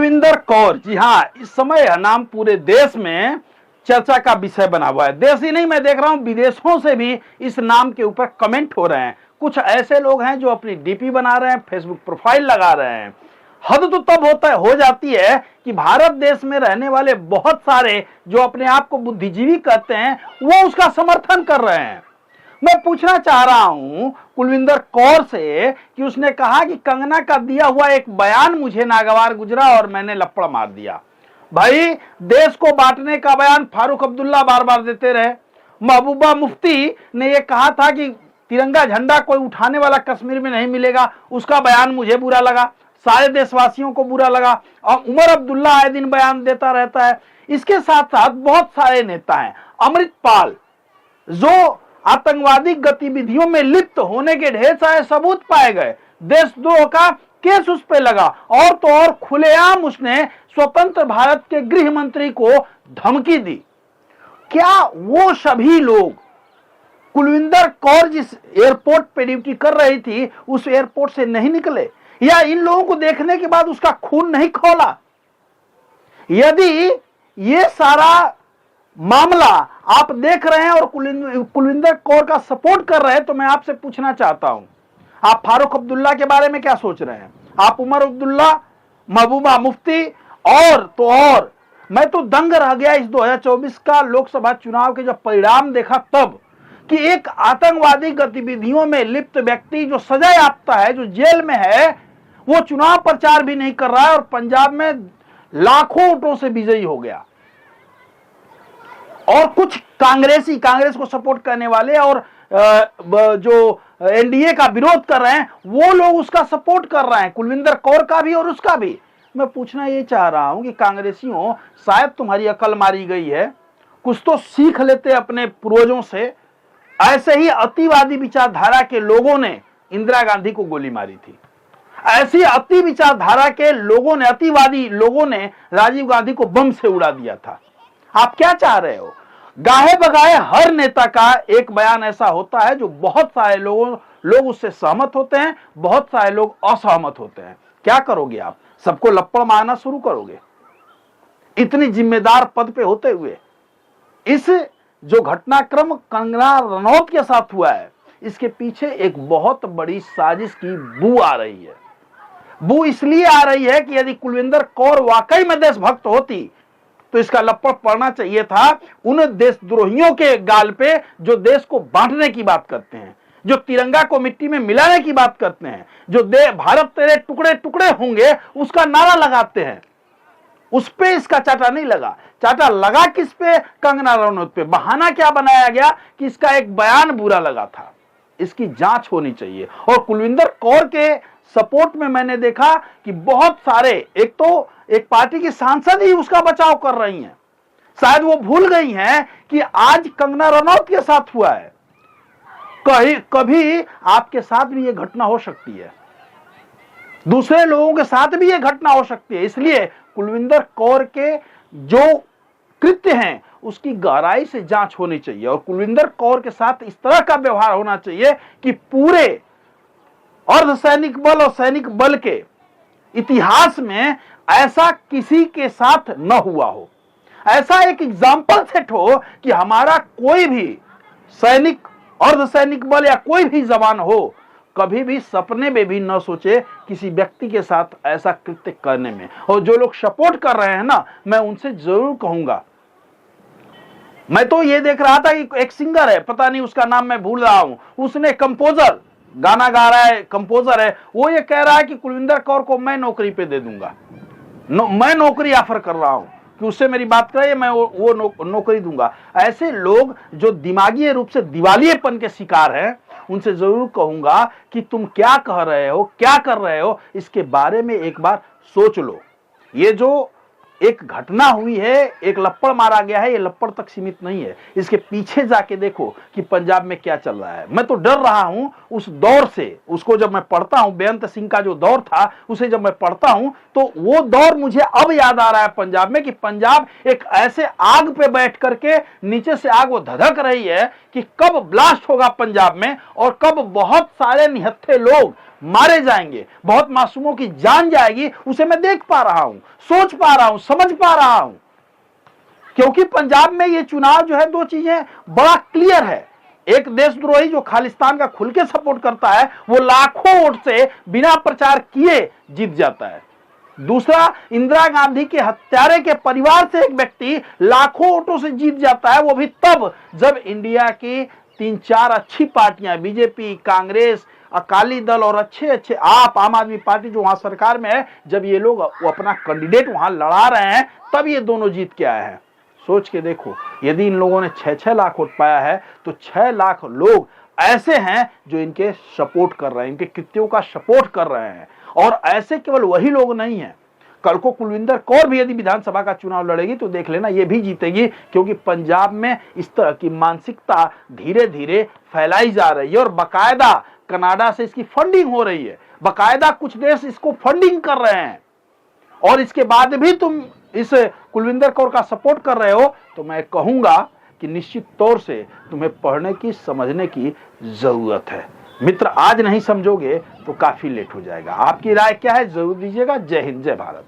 कुलविंदर कौर, जी हाँ, इस समय यह नाम पूरे देश में चर्चा का विषय बना हुआ है। देश ही नहीं, मैं देख रहा हूं विदेशों से भी इस नाम के ऊपर कमेंट हो रहे हैं। कुछ ऐसे लोग हैं जो अपनी डीपी बना रहे हैं, फेसबुक प्रोफाइल लगा रहे हैं। हद तो तब हो जाती है कि भारत देश में रहने वाले बहुत सारे जो अपने आप को बुद्धिजीवी कहते हैं वो उसका समर्थन कर रहे हैं। मैं पूछना चाह रहा हूं कुलविंदर कौर से कि उसने कहा कि कंगना का दिया हुआ एक बयान मुझे नागवार गुजरा और मैंने लपड़ मार दिया। भाई, देश को बांटने का बयान फारूक अब्दुल्ला बार बार देते रहे। महबूबा मुफ्ती ने यह कहा था कि तिरंगा झंडा कोई उठाने वाला कश्मीर में नहीं मिलेगा, उसका बयान मुझे बुरा लगा, सारे देशवासियों को बुरा लगा। और उमर अब्दुल्ला आए दिन बयान देता रहता है। इसके साथ साथ बहुत सारे नेता हैं। अमृतपाल, जो आतंकवादी गतिविधियों में लिप्त होने के ढेर सारे सबूत पाए गए, देशद्रोह का केस उस पे लगा, और तो और खुलेआम उसने स्वतंत्र भारत के गृह मंत्री को धमकी दी। क्या वो सभी लोग कुलविंदर कौर जिस एयरपोर्ट पे ड्यूटी कर रही थी उस एयरपोर्ट से नहीं निकले, या इन लोगों को देखने के बाद उसका खून नहीं खौला? यदि ये सारा मामला आप देख रहे हैं और कुलविंदर कौर का सपोर्ट कर रहे हैं, तो मैं आपसे पूछना चाहता हूं, आप फारूक अब्दुल्ला के बारे में क्या सोच रहे हैं? आप उमर अब्दुल्ला, महबूबा मुफ्ती, और तो और मैं तो दंग रह गया इस 2024 का लोकसभा चुनाव के जब परिणाम देखा तब, कि एक आतंकवादी गतिविधियों में लिप्त व्यक्ति जो सजा याफ्ता है, जो जेल में है, वो चुनाव प्रचार भी नहीं कर रहा है और पंजाब में लाखों वोटों से विजयी हो गया। और कुछ कांग्रेस को सपोर्ट करने वाले और जो एनडीए का विरोध कर रहे हैं वो लोग उसका सपोर्ट कर रहे हैं, कुलविंदर कौर का भी और उसका भी। मैं पूछना ये चाह रहा हूं कि कांग्रेसियों, शायद तुम्हारी अकल मारी गई है, कुछ तो सीख लेते अपने पूर्वजों से। ऐसे ही अतिवादी विचारधारा के लोगों ने इंदिरा गांधी को गोली मारी थी। ऐसी अति विचारधारा के लोगों ने, अतिवादी लोगों ने राजीव गांधी को बम से उड़ा दिया था। आप क्या चाह रहे हो? गाहे बगाहे हर नेता का एक बयान ऐसा होता है जो बहुत सारे लोग उससे सहमत होते हैं, बहुत सारे लोग असहमत होते हैं। क्या करोगे आप? सबको लप्पड़ मारना शुरू करोगे? इतनी जिम्मेदार पद पे होते हुए इस जो घटनाक्रम कंगना रनौत के साथ हुआ है, इसके पीछे एक बहुत बड़ी साजिश की बू आ रही है। बू इसलिए आ रही है कि यदि कुलविंदर कौर वाकई में देशभक्त होती तो इसका लपड़ पड़ना चाहिए था उन देशद्रोहियों के गाल पे जो देश को बांटने की बात करते हैं, जो तिरंगा को मिट्टी में मिलाने की बात करते हैं, जो भारत तेरे टुकड़े टुकड़े होंगे उसका नारा लगाते हैं। उस पे इसका चाटा नहीं लगा। चाटा लगा किस पे? कंगना रनौत पे। बहाना क्या बनाया गया कि इसका एक बयान बुरा लगा था। इसकी जांच होनी चाहिए। और कुलविंदर कौर के सपोर्ट में मैंने देखा कि बहुत सारे, एक पार्टी की सांसद ही उसका बचाव कर रही हैं। शायद वो भूल गई हैं कि आज कंगना रनौत के साथ हुआ है, कभी आपके साथ भी ये घटना हो सकती है, दूसरे लोगों के साथ भी ये घटना हो सकती है। इसलिए कुलविंदर कौर के जो कृत्य हैं उसकी गहराई से जांच होनी चाहिए और कुलविंदर कौर के साथ इस तरह का व्यवहार होना चाहिए कि पूरे अर्धसैनिक बल और सैनिक बल के इतिहास में ऐसा किसी के साथ न हुआ हो। ऐसा एक एग्जाम्पल सेट हो कि हमारा कोई भी सैनिक, अर्धसैनिक बल या कोई भी जवान हो, कभी भी सपने में भी न सोचे किसी व्यक्ति के साथ ऐसा कृत्य करने में। और जो लोग सपोर्ट कर रहे हैं ना, मैं उनसे जरूर कहूंगा। मैं तो ये देख रहा था कि एक सिंगर है, पता नहीं उसका नाम मैं भूल रहा हूं, उसने कंपोजर, गाना गा रहा है, कंपोजर है, वो ये कह रहा है कि कुलविंदर कौर को मैं नौकरी पे दे दूंगा, मैं नौकरी ऑफर कर रहा हूं कि उससे मेरी बात करे, मैं वो नौकरी दूंगा। ऐसे लोग जो दिमागी रूप से दिवालियेपन के शिकार हैं, उनसे जरूर कहूंगा कि तुम क्या कह रहे हो, क्या कर रहे हो, इसके बारे में एक बार सोच लो। ये जो एक घटना हुई है, एक लप्पड़ मारा गया है, ये लप्पड़ तक सीमित नहीं है। इसके पीछे जाके देखो कि पंजाब में क्या चल रहा है। मैं तो डर रहा हूं उस दौर से। उसको जब मैं पढ़ता हूं, बेअंत सिंह का जो दौर था, उसे जब मैं पढ़ता हूं तो वो दौर मुझे अब याद आ रहा है पंजाब में, कि पंजाब एक ऐसे आग पे बैठ करके नीचे से आग वो धधक रही है कि कब ब्लास्ट होगा पंजाब में और कब बहुत सारे निहत्थे लोग मारे जाएंगे, बहुत मासूमों की जान जाएगी, उसे मैं देख पा रहा हूं, सोच पा रहा हूं, समझ पा रहा हूं। क्योंकि पंजाब में ये चुनाव जो है, दो चीजें बड़ा क्लियर है। एक देशद्रोही जो खालिस्तान का खुल के सपोर्ट करता है, वो लाखों वोट से बिना प्रचार किए जीत जाता है। दूसरा, इंदिरा गांधी के हत्यारे के परिवार से एक व्यक्ति लाखों वोटों से जीत जाता है, वो भी तब जब इंडिया की 3-4 अच्छी पार्टियां, बीजेपी, कांग्रेस, अकाली दल और अच्छे आप, आम आदमी पार्टी जो वहां सरकार में है, जब ये लोग वो अपना कैंडिडेट वहां लड़ा रहे हैं, तब ये दोनों जीत के आए हैं। सोच के देखो, यदि इन लोगों ने 6-6 लाख वोट पाया है, तो 6 लाख लोग ऐसे हैं जो इनके सपोर्ट कर रहे हैं, इनके कृत्यों का सपोर्ट कर रहे हैं। और ऐसे केवल वही लोग नहीं हैं, कल को कुलविंदर कौर भी यदि विधानसभा का चुनाव लड़ेगी तो देख लेना ये भी जीतेगी, क्योंकि पंजाब में इस तरह की मानसिकता धीरे धीरे फैलाई जा रही है और बाकायदा कनाडा से इसकी फंडिंग हो रही है, बाकायदा कुछ देश इसको फंडिंग कर रहे हैं, और इसके बाद भी तुम इस कुलविंदर कौर का सपोर्ट कर रहे हो, तो मैं कहूंगा कि निश्चित तौर से तुम्हें पढ़ने की, समझने की जरूरत है। मित्र, आज नहीं समझोगे तो काफी लेट हो जाएगा। आपकी राय क्या है जरूर दीजिएगा। जय हिंद, जय भारत।